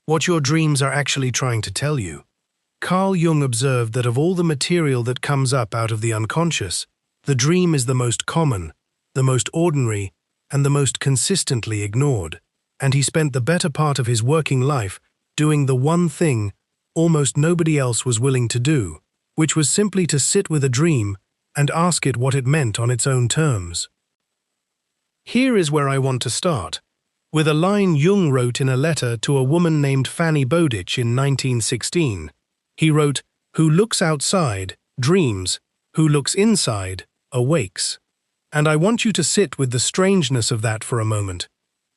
what your dreams are actually trying to tell you. Carl Jung observed that of all the material that comes up out of the unconscious, the dream is the most common, the most ordinary, and the most consistently ignored. And he spent the better part of his working life doing the one thing almost nobody else was willing to do, which was simply to sit with a dream and ask it what it meant on its own terms. Here is where I want to start, with a line Jung wrote in a letter to a woman named Fanny Bowditch in 1916. He wrote, "Who looks outside, dreams, who looks inside, awakes." And I want you to sit with the strangeness of that for a moment,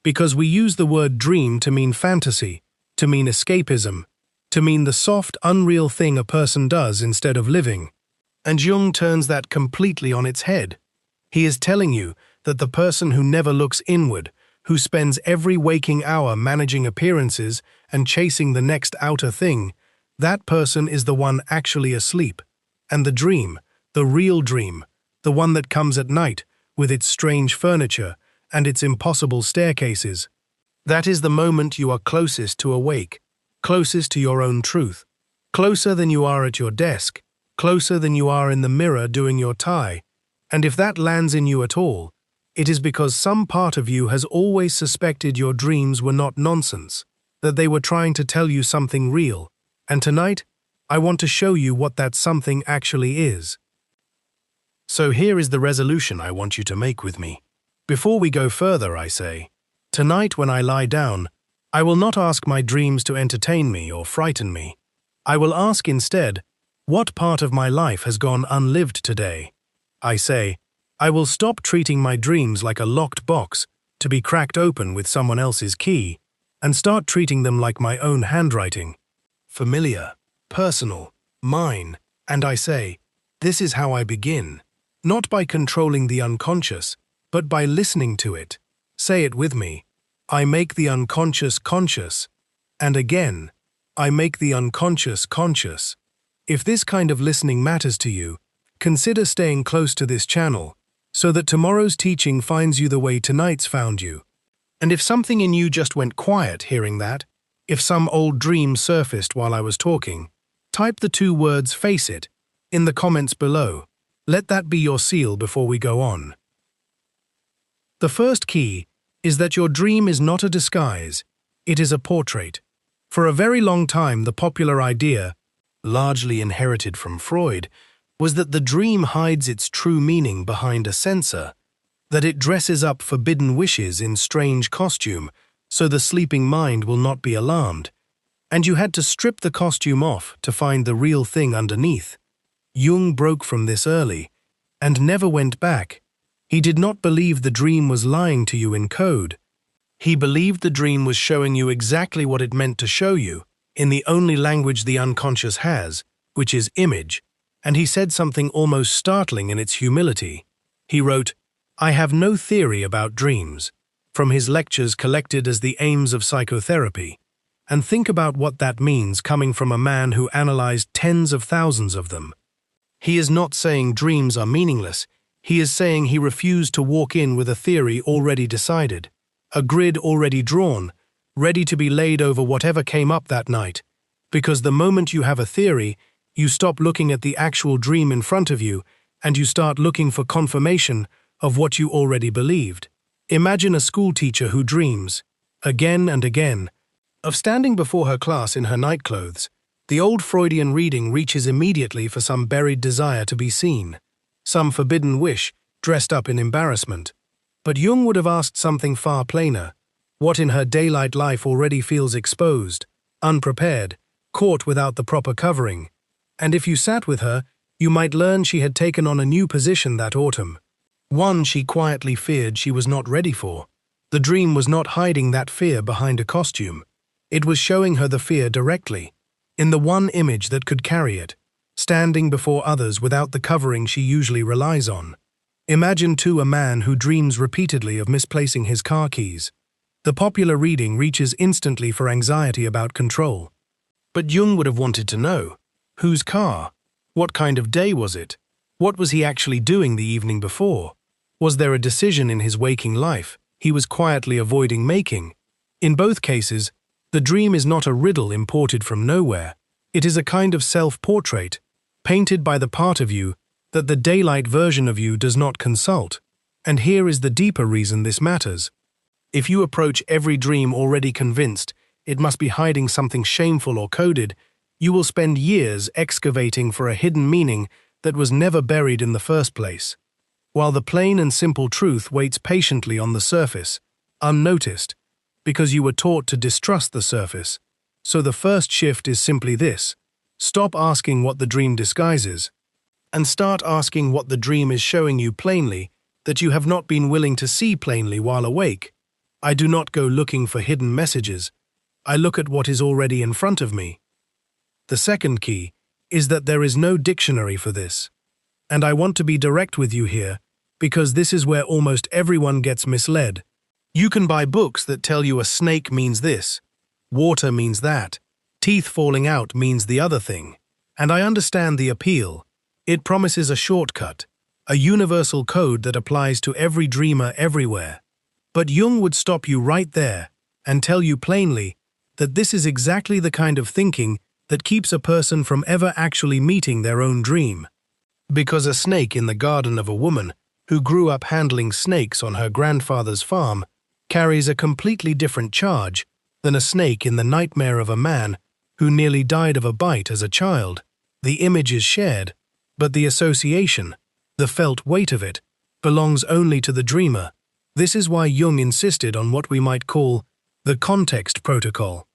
because we use the word dream to mean fantasy, to mean escapism, to mean the soft, unreal thing a person does instead of living. And Jung turns that completely on its head. He is telling you that the person who never looks inward, who spends every waking hour managing appearances and chasing the next outer thing, that person is the one actually asleep. And the dream, the real dream, the one that comes at night with its strange furniture and its impossible staircases, that is the moment you are closest to awake, closest to your own truth, closer than you are at your desk, closer than you are in the mirror doing your tie. And if that lands in you at all, it is because some part of you has always suspected your dreams were not nonsense, that they were trying to tell you something real. And tonight, I want to show you what that something actually is. So here is the resolution I want you to make with me. Before we go further, I say, tonight when I lie down, I will not ask my dreams to entertain me or frighten me. I will ask instead, what part of my life has gone unlived today? I say, I will stop treating my dreams like a locked box to be cracked open with someone else's key, and start treating them like my own handwriting. Familiar, personal, mine, and I say, this is how I begin, not by controlling the unconscious, but by listening to it. Say it with me. I make the unconscious conscious, and again, I make the unconscious conscious. If this kind of listening matters to you, consider staying close to this channel, so that tomorrow's teaching finds you the way tonight's found you. And if something in you just went quiet hearing that, if some old dream surfaced while I was talking, type the 2 words "face it" in the comments below. Let that be your seal before we go on. The first key is that your dream is not a disguise, it is a portrait. For a very long time, the popular idea, largely inherited from Freud, was that the dream hides its true meaning behind a censor, that it dresses up forbidden wishes in strange costume so the sleeping mind will not be alarmed, and you had to strip the costume off to find the real thing underneath. Jung broke from this early, and never went back. He did not believe the dream was lying to you in code. He believed the dream was showing you exactly what it meant to show you, in the only language the unconscious has, which is image, and he said something almost startling in its humility. He wrote, "I have no theory about dreams," from his lectures collected as the aims of psychotherapy, and think about what that means coming from a man who analyzed tens of thousands of them. He is not saying dreams are meaningless, he is saying he refused to walk in with a theory already decided, a grid already drawn, ready to be laid over whatever came up that night, because the moment you have a theory, you stop looking at the actual dream in front of you and you start looking for confirmation of what you already believed. Imagine a school teacher who dreams, again and again, of standing before her class in her nightclothes. The old Freudian reading reaches immediately for some buried desire to be seen, some forbidden wish dressed up in embarrassment. But Jung would have asked something far plainer, what in her daylight life already feels exposed, unprepared, caught without the proper covering. And if you sat with her, you might learn she had taken on a new position that autumn, one she quietly feared she was not ready for. The dream was not hiding that fear behind a costume. It was showing her the fear directly, in the one image that could carry it, standing before others without the covering she usually relies on. Imagine too a man who dreams repeatedly of misplacing his car keys. The popular reading reaches instantly for anxiety about control. But Jung would have wanted to know, whose car? What kind of day was it? What was he actually doing the evening before? Was there a decision in his waking life he was quietly avoiding making? In both cases, The dream is not a riddle imported from nowhere. It is a kind of self-portrait, painted by the part of you that the daylight version of you does not consult. And here is the deeper reason this matters. If you approach every dream already convinced it must be hiding something shameful or coded, you will spend years excavating for a hidden meaning that was never buried in the first place, while the plain and simple truth waits patiently on the surface, unnoticed, because you were taught to distrust the surface. So the first shift is simply this: stop asking what the dream disguises, and start asking what the dream is showing you plainly that you have not been willing to see plainly while awake. I do not go looking for hidden messages. I look at what is already in front of me. The second key is that there is no dictionary for this. And I want to be direct with you here, because this is where almost everyone gets misled. You can buy books that tell you a snake means this, water means that, teeth falling out means the other thing. And I understand the appeal. It promises a shortcut, a universal code that applies to every dreamer everywhere. But Jung would stop you right there and tell you plainly that this is exactly the kind of thinking that keeps a person from ever actually meeting their own dream. Because a snake in the garden of a woman who grew up handling snakes on her grandfather's farm carries a completely different charge than a snake in the nightmare of a man who nearly died of a bite as a child. The image is shared, but the association, the felt weight of it, belongs only to the dreamer. This is why Jung insisted on what we might call the context protocol.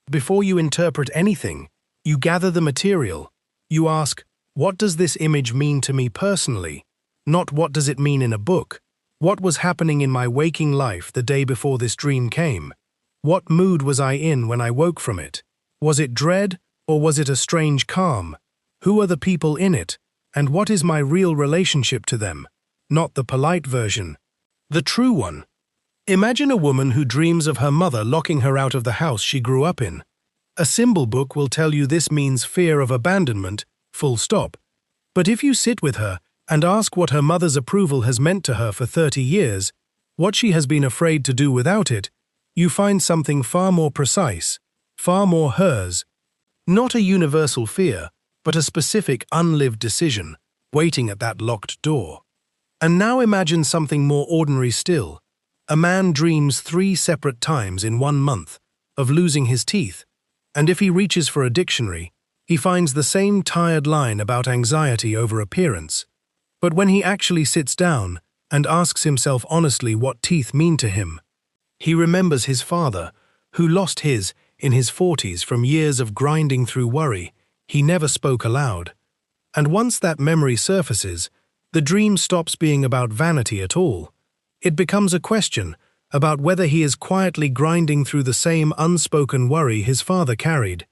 Before you interpret anything, you gather the material. You ask, what does this image mean to me personally? Not what does it mean in a book? What was happening in my waking life the day before this dream came? What mood was I in when I woke from it? Was it dread, or was it a strange calm? Who are the people in it, and what is my real relationship to them? Not the polite version, the true one. Imagine a woman who dreams of her mother locking her out of the house she grew up in. A symbol book will tell you this means fear of abandonment, full stop. But if you sit with her and ask what her mother's approval has meant to her for 30 years, what she has been afraid to do without it, you find something far more precise, far more hers. Not a universal fear, but a specific unlived decision, waiting at that locked door. And now imagine something more ordinary still. A man dreams 3 separate times in 1 month of losing his teeth, and if he reaches for a dictionary, he finds the same tired line about anxiety over appearance. But when he actually sits down and asks himself honestly what teeth mean to him, he remembers his father, who lost his in his 40s from years of grinding through worry. He never spoke aloud. And once that memory surfaces, the dream stops being about vanity at all. It becomes a question about whether he is quietly grinding through the same unspoken worry his father carried.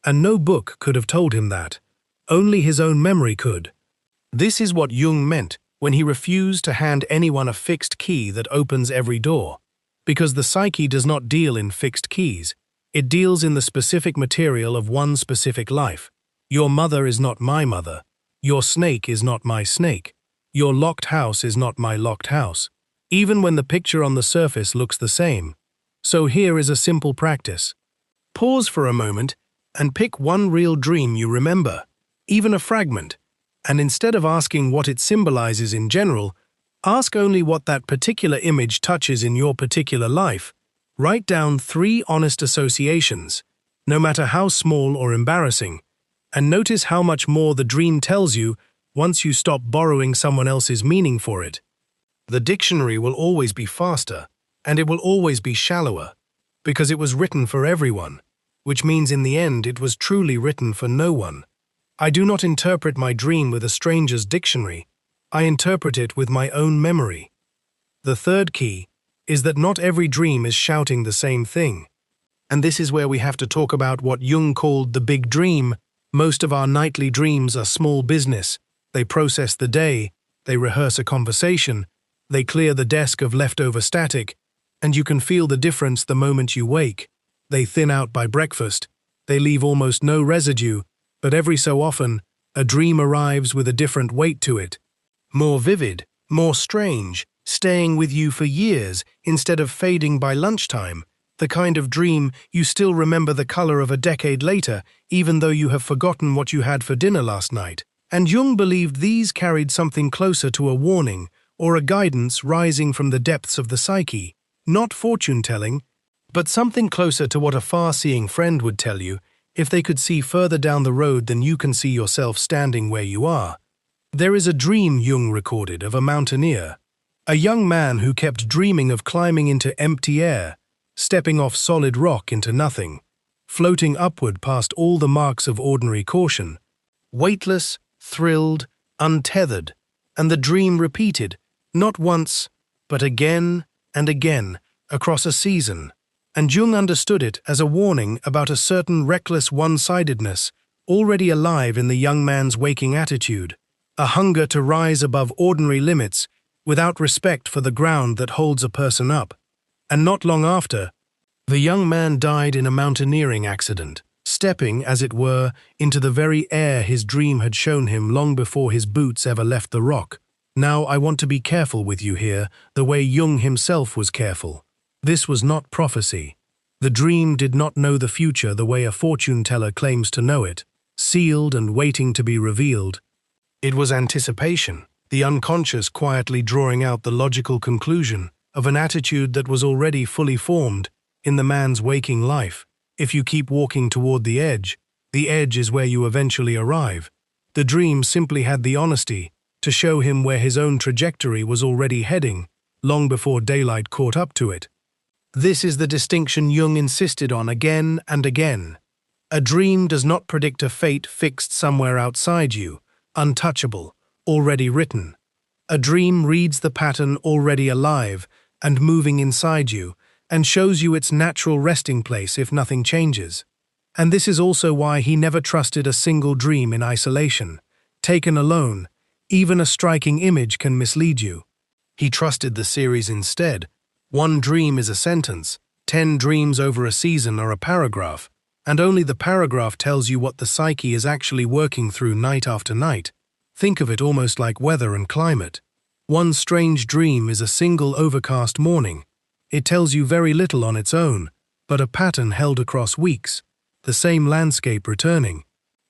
And no book could have told him that. Only his own memory could. This is what Jung meant when he refused to hand anyone a fixed key that opens every door. Because the psyche does not deal in fixed keys. It deals in the specific material of one specific life. Your mother is not my mother. Your snake is not my snake. Your locked house is not my locked house, even when the picture on the surface looks the same. So here is a simple practice. Pause for a moment and pick one real dream you remember, even a fragment, and instead of asking what it symbolizes in general, ask only what that particular image touches in your particular life. Write down 3 honest associations, no matter how small or embarrassing, and notice how much more the dream tells you once you stop borrowing someone else's meaning for it. The dictionary will always be faster, and it will always be shallower, because it was written for everyone, which means in the end it was truly written for no one. I do not interpret my dream with a stranger's dictionary. I interpret it with my own memory. The third key is that not every dream is shouting the same thing. And this is where we have to talk about what Jung called the big dream. Most of our nightly dreams are small business. They process the day, they rehearse a conversation, they clear the desk of leftover static, and you can feel the difference the moment you wake. They thin out by breakfast, they leave almost no residue, but every so often, a dream arrives with a different weight to it. More vivid, more strange, staying with you for years instead of fading by lunchtime. The kind of dream you still remember the color of a decade later, even though you have forgotten what you had for dinner last night. And Jung believed these carried something closer to a warning or a guidance rising from the depths of the psyche, not fortune-telling, but something closer to what a far-seeing friend would tell you if they could see further down the road than you can see yourself standing where you are. There is a dream Jung recorded of a mountaineer, a young man who kept dreaming of climbing into empty air, stepping off solid rock into nothing, floating upward past all the marks of ordinary caution, weightless, thrilled, untethered, and the dream repeated, not once, but again and again, across a season. And Jung understood it as a warning about a certain reckless one-sidedness already alive in the young man's waking attitude, a hunger to rise above ordinary limits without respect for the ground that holds a person up. And not long after, the young man died in a mountaineering accident, stepping, as it were, into the very air his dream had shown him long before his boots ever left the rock. Now I want to be careful with you here, the way Jung himself was careful. This was not prophecy. The dream did not know the future the way a fortune-teller claims to know it, sealed and waiting to be revealed. It was anticipation, the unconscious quietly drawing out the logical conclusion of an attitude that was already fully formed in the man's waking life. If you keep walking toward the edge is where you eventually arrive. The dream simply had the honesty to show him where his own trajectory was already heading, long before daylight caught up to it. This is the distinction Jung insisted on again and again. A dream does not predict a fate fixed somewhere outside you, untouchable, already written. A dream reads the pattern already alive and moving inside you, and shows you its natural resting place if nothing changes. And this is also why he never trusted a single dream in isolation. Taken alone, even a striking image can mislead you. He trusted the series instead. One dream is a sentence, 10 dreams over a season are a paragraph, and only the paragraph tells you what the psyche is actually working through night after night. Think of it almost like weather and climate. One strange dream is a single overcast morning. It tells you very little on its own, but a pattern held across weeks, the same landscape returning,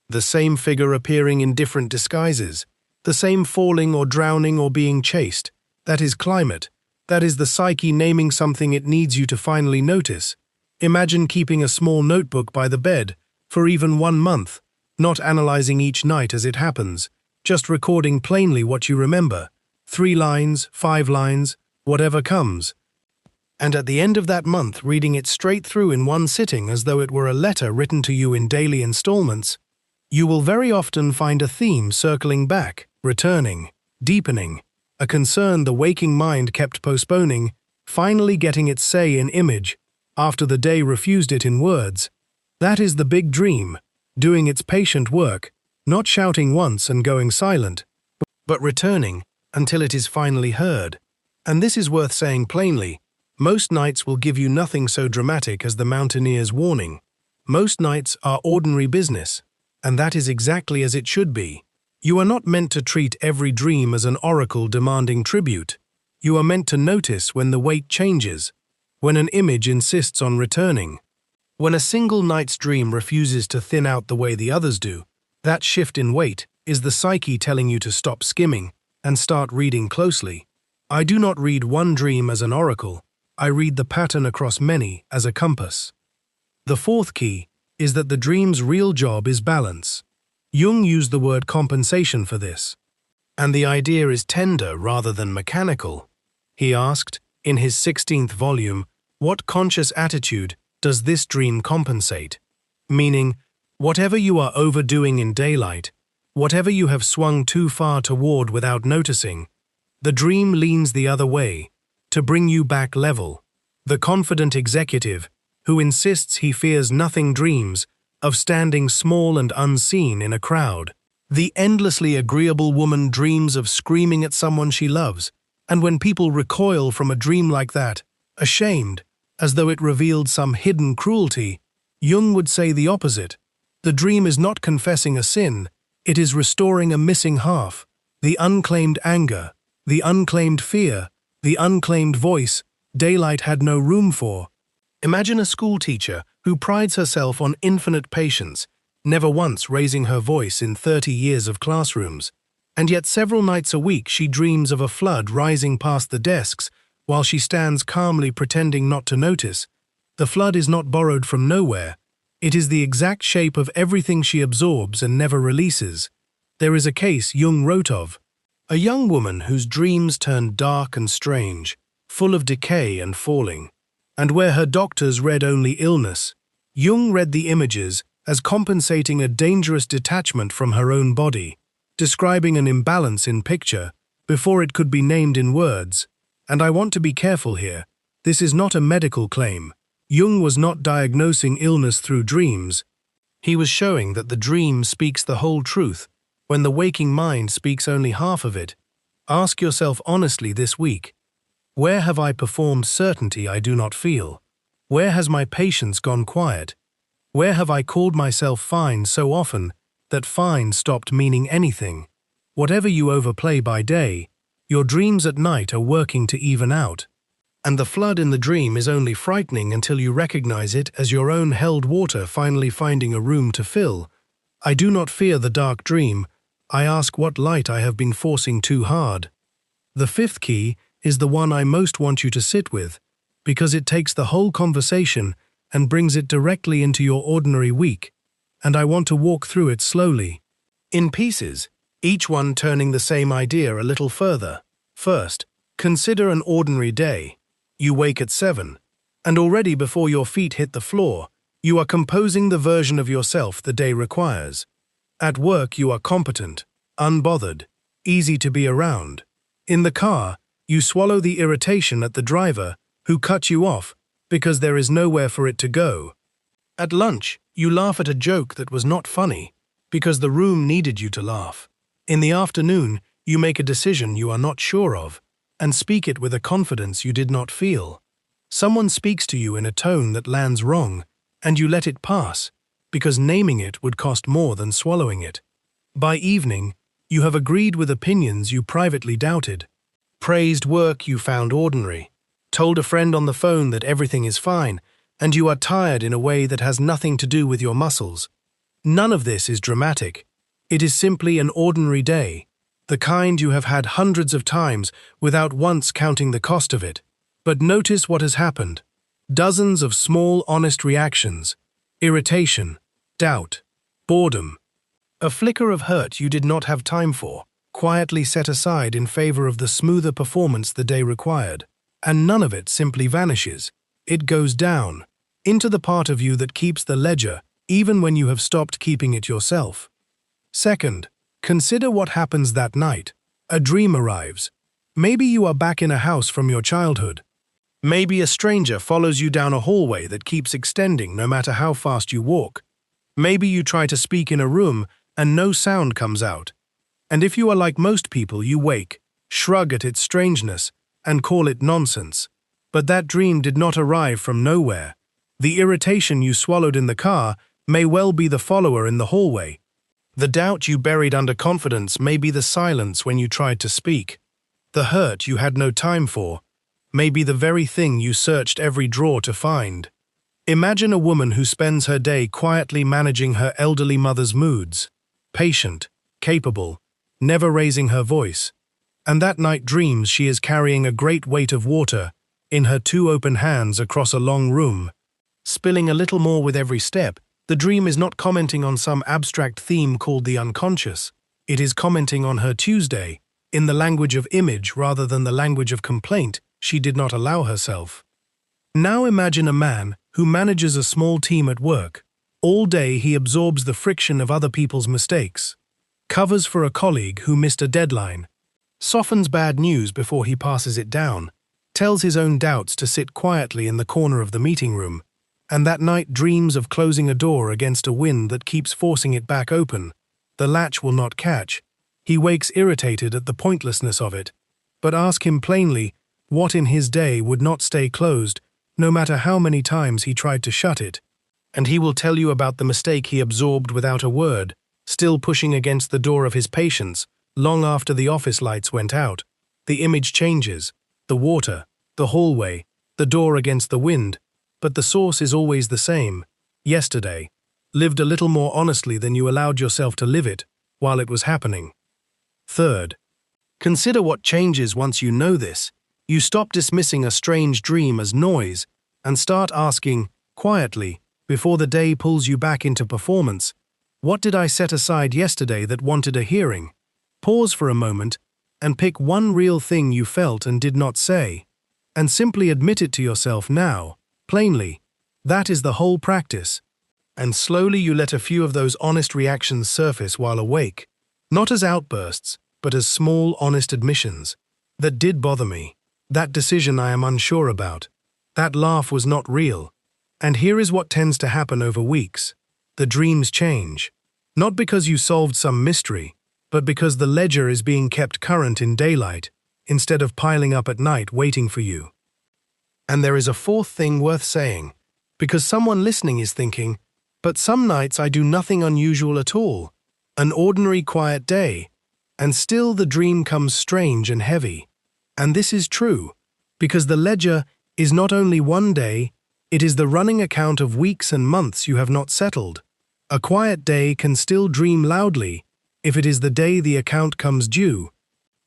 the same figure appearing in different disguises, the same falling or drowning or being chased. That is climate. That is the psyche naming something it needs you to finally notice. Imagine keeping a small notebook by the bed for even 1 month, not analyzing each night as it happens, just recording plainly what you remember. 3 lines, 5 lines, whatever comes. And at the end of that month, reading it straight through in one sitting as though it were a letter written to you in daily installments, you will very often find a theme circling back, returning, deepening, a concern the waking mind kept postponing, finally getting its say in image, after the day refused it in words. That is the big dream, doing its patient work, not shouting once and going silent, but returning until it is finally heard. And this is worth saying plainly. Most nights will give you nothing so dramatic as the mountaineer's warning. Most nights are ordinary business, and that is exactly as it should be. You are not meant to treat every dream as an oracle demanding tribute. You are meant to notice when the weight changes, when an image insists on returning. When a single night's dream refuses to thin out the way the others do, that shift in weight is the psyche telling you to stop skimming and start reading closely. I do not read one dream as an oracle. I read the pattern across many as a compass. The fourth key is that the dream's real job is balance. Jung used the word compensation for this, and the idea is tender rather than mechanical. He asked, in his 16th volume, what conscious attitude does this dream compensate? Meaning, whatever you are overdoing in daylight, whatever you have swung too far toward without noticing, the dream leans the other way, to bring you back level. The confident executive, who insists he fears nothing, dreams of standing small and unseen in a crowd. The endlessly agreeable woman dreams of screaming at someone she loves, and when people recoil from a dream like that, ashamed, as though it revealed some hidden cruelty, Jung would say the opposite. The dream is not confessing a sin, it is restoring a missing half, the unclaimed anger, the unclaimed fear, the unclaimed voice daylight had no room for. Imagine a school teacher who prides herself on infinite patience, never once raising her voice in 30 years of classrooms, and yet several nights a week she dreams of a flood rising past the desks while she stands calmly pretending not to notice. The flood is not borrowed from nowhere. It is the exact shape of everything she absorbs and never releases. There is a case Jung wrote of. A young woman whose dreams turned dark and strange, full of decay and falling, and where her doctors read only illness. Jung read the images as compensating a dangerous detachment from her own body, describing an imbalance in picture before it could be named in words. And I want to be careful here. This is not a medical claim. Jung was not diagnosing illness through dreams. He was showing that the dream speaks the whole truth, when the waking mind speaks only half of it. Ask yourself honestly this week, where have I performed certainty I do not feel? Where has my patience gone quiet? Where have I called myself fine so often that fine stopped meaning anything? Whatever you overplay by day, your dreams at night are working to even out. And the flood in the dream is only frightening until you recognize it as your own held water finally finding a room to fill. I do not fear the dark dream. I ask what light I have been forcing too hard. The fifth key is the one I most want you to sit with, because it takes the whole conversation and brings it directly into your ordinary week, and I want to walk through it slowly, in pieces, each one turning the same idea a little further. First, consider an ordinary day. You wake at 7, and already before your feet hit the floor, you are composing the version of yourself the day requires. At work you are competent, unbothered, easy to be around. In the car, you swallow the irritation at the driver who cut you off because there is nowhere for it to go. At lunch, you laugh at a joke that was not funny because the room needed you to laugh. In the afternoon, you make a decision you are not sure of and speak it with a confidence you did not feel. Someone speaks to you in a tone that lands wrong, and you let it pass, because naming it would cost more than swallowing it. By evening, you have agreed with opinions you privately doubted, praised work you found ordinary, told a friend on the phone that everything is fine, and you are tired in a way that has nothing to do with your muscles. None of this is dramatic. It is simply an ordinary day, the kind you have had hundreds of times without once counting the cost of it. But notice what has happened. Dozens of small, honest reactions. Irritation, doubt, boredom. A flicker of hurt you did not have time for, quietly set aside in favor of the smoother performance the day required. And none of it simply vanishes. It goes down, into the part of you that keeps the ledger, even when you have stopped keeping it yourself. Second, consider what happens that night. A dream arrives. Maybe you are back in a house from your childhood. Maybe a stranger follows you down a hallway that keeps extending no matter how fast you walk. Maybe you try to speak in a room and no sound comes out. And if you are like most people, you wake, shrug at its strangeness, and call it nonsense. But that dream did not arrive from nowhere. The irritation you swallowed in the car may well be the follower in the hallway. The doubt you buried under confidence may be the silence when you tried to speak. The hurt you had no time for may be the very thing you searched every drawer to find. Imagine a woman who spends her day quietly managing her elderly mother's moods, patient, capable, never raising her voice, and that night dreams she is carrying a great weight of water in her two open hands across a long room, spilling a little more with every step. The dream is not commenting on some abstract theme called the unconscious. It is commenting on her Tuesday, in the language of image rather than the language of complaint she did not allow herself. Now imagine a man who manages a small team at work. All day he absorbs the friction of other people's mistakes, covers for a colleague who missed a deadline, softens bad news before he passes it down, tells his own doubts to sit quietly in the corner of the meeting room, and that night dreams of closing a door against a wind that keeps forcing it back open. The latch will not catch. He wakes irritated at the pointlessness of it. But ask him plainly what in his day would not stay closed, no matter how many times he tried to shut it. And he will tell you about the mistake he absorbed without a word, still pushing against the door of his patience, long after the office lights went out. The image changes. The water, the hallway, the door against the wind. but the source is always the same. Yesterday, lived a little more honestly than you allowed yourself to live it while it was happening. Third, consider what changes once you know this. You stop dismissing a strange dream as noise and start asking, quietly, before the day pulls you back into performance, what did I set aside yesterday that wanted a hearing? Pause for a moment and pick one real thing you felt and did not say, and simply admit it to yourself now, plainly. That is the whole practice. And slowly you let a few of those honest reactions surface while awake, not as outbursts, but as small, honest admissions. That did bother me. That decision I am unsure about. That laugh was not real. And here is what tends to happen over weeks. The dreams change. Not because you solved some mystery, but because the ledger is being kept current in daylight, instead of piling up at night waiting for you. And there is a fourth thing worth saying, because someone listening is thinking, but some nights I do nothing unusual at all, an ordinary quiet day, and still the dream comes strange and heavy. And this is true, because the ledger is not only one day, it is the running account of weeks and months you have not settled. A quiet day can still dream loudly if it is the day the account comes due.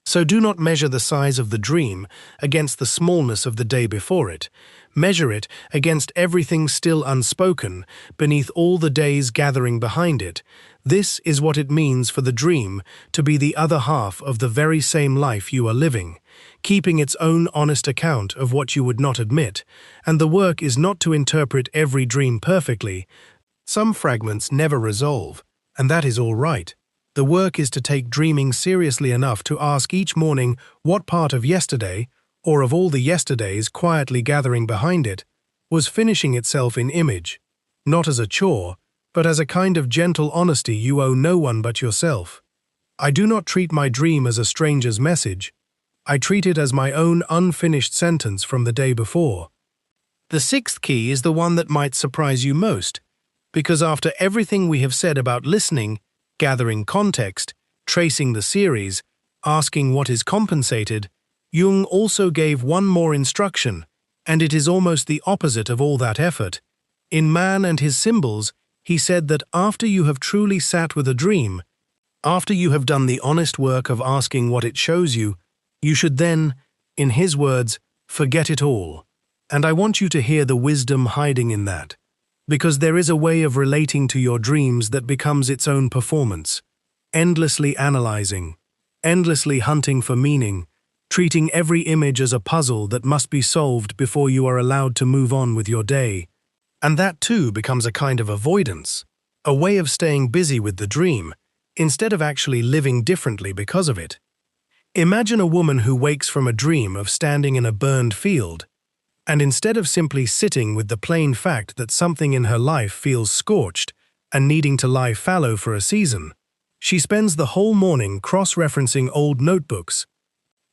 So do not measure the size of the dream against the smallness of the day before it. Measure it against everything still unspoken beneath all the days gathering behind it. This is what it means for the dream to be the other half of the very same life you are living, keeping its own honest account of what you would not admit. And the work is not to interpret every dream perfectly. Some fragments never resolve, and that is all right. The work is to take dreaming seriously enough to ask each morning what part of yesterday, or of all the yesterdays quietly gathering behind it, was finishing itself in image, not as a chore, but as a kind of gentle honesty you owe no one but yourself. I do not treat my dream as a stranger's message. I treat it as my own unfinished sentence from the day before. The sixth key is the one that might surprise you most, because after everything we have said about listening, gathering context, tracing the series, asking what is compensated, Jung also gave one more instruction, and it is almost the opposite of all that effort. In Man and His Symbols, he said that after you have truly sat with a dream, after you have done the honest work of asking what it shows you, you should then, in his words, forget it all. And I want you to hear the wisdom hiding in that. Because there is a way of relating to your dreams that becomes its own performance, endlessly analyzing, endlessly hunting for meaning, treating every image as a puzzle that must be solved before you are allowed to move on with your day. And that too becomes a kind of avoidance, a way of staying busy with the dream, instead of actually living differently because of it. Imagine a woman who wakes from a dream of standing in a burned field, and instead of simply sitting with the plain fact that something in her life feels scorched and needing to lie fallow for a season, she spends the whole morning cross-referencing old notebooks,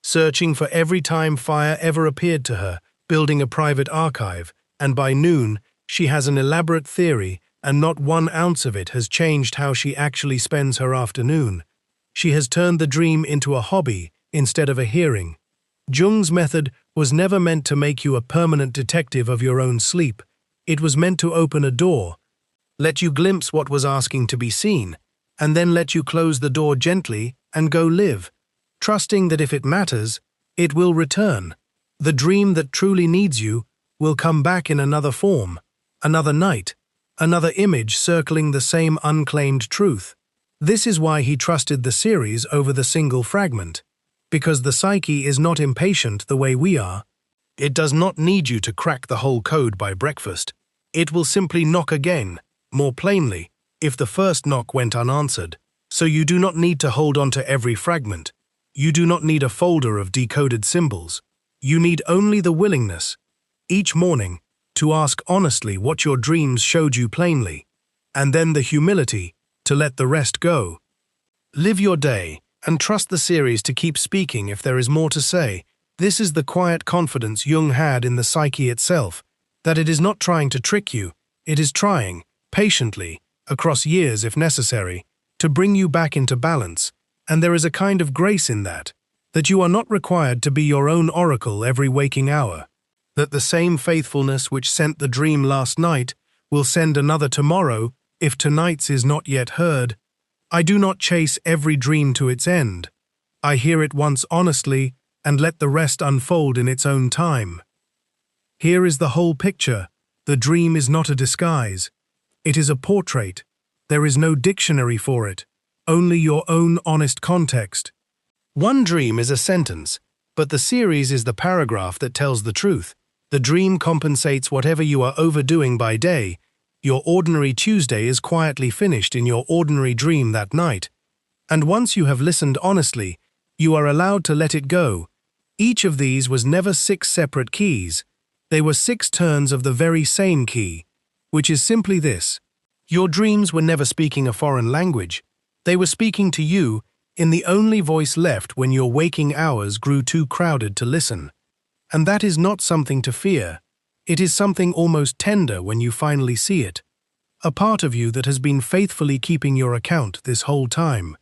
searching for every time fire ever appeared to her, building a private archive, and by noon, she has an elaborate theory, and not 1 ounce of it has changed how she actually spends her afternoon. She has turned the dream into a hobby instead of a hearing. Jung's method was never meant to make you a permanent detective of your own sleep. It was meant to open a door, let you glimpse what was asking to be seen, and then let you close the door gently and go live, trusting that if it matters, it will return. The dream that truly needs you will come back in another form, another night, another image circling the same unclaimed truth. This is why he trusted the series over the single fragment. Because the psyche is not impatient the way we are. It does not need you to crack the whole code by breakfast. It will simply knock again, more plainly, if the first knock went unanswered. So you do not need to hold on to every fragment. You do not need a folder of decoded symbols. You need only the willingness, each morning, to ask honestly what your dreams showed you plainly, and then the humility to let the rest go. Live your day, and trust the series to keep speaking if there is more to say. This is the quiet confidence Jung had in the psyche itself, that it is not trying to trick you, it is trying, patiently, across years if necessary, to bring you back into balance, and there is a kind of grace in that you are not required to be your own oracle every waking hour. that the same faithfulness which sent the dream last night will send another tomorrow if tonight's is not yet heard. I do not chase every dream to its end. I hear it once honestly and let the rest unfold in its own time. Here is the whole picture. The dream is not a disguise. It is a portrait. There is no dictionary for it, only your own honest context. One dream is a sentence, but the series is the paragraph that tells the truth. The dream compensates whatever you are overdoing by day. Your ordinary Tuesday is quietly finished in your ordinary dream that night. And once you have listened honestly, you are allowed to let it go. Each of these was never 6 separate keys. They were 6 turns of the very same key, which is simply this. Your dreams were never speaking a foreign language. They were speaking to you in the only voice left when your waking hours grew too crowded to listen. And that is not something to fear. It is something almost tender when you finally see it. A part of you that has been faithfully keeping your account this whole time,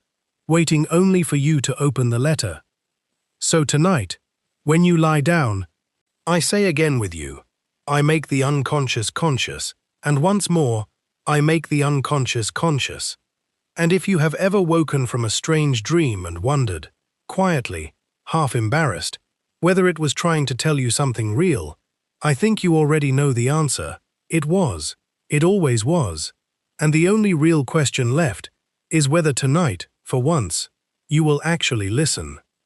waiting only for you to open the letter. So tonight, when you lie down, I say again with you, I make the unconscious conscious, and once more, I make the unconscious conscious. And if you have ever woken from a strange dream and wondered, quietly, half embarrassed, whether it was trying to tell you something real, I think you already know the answer. It was. It always was. And the only real question left is whether tonight, for once, you will actually listen.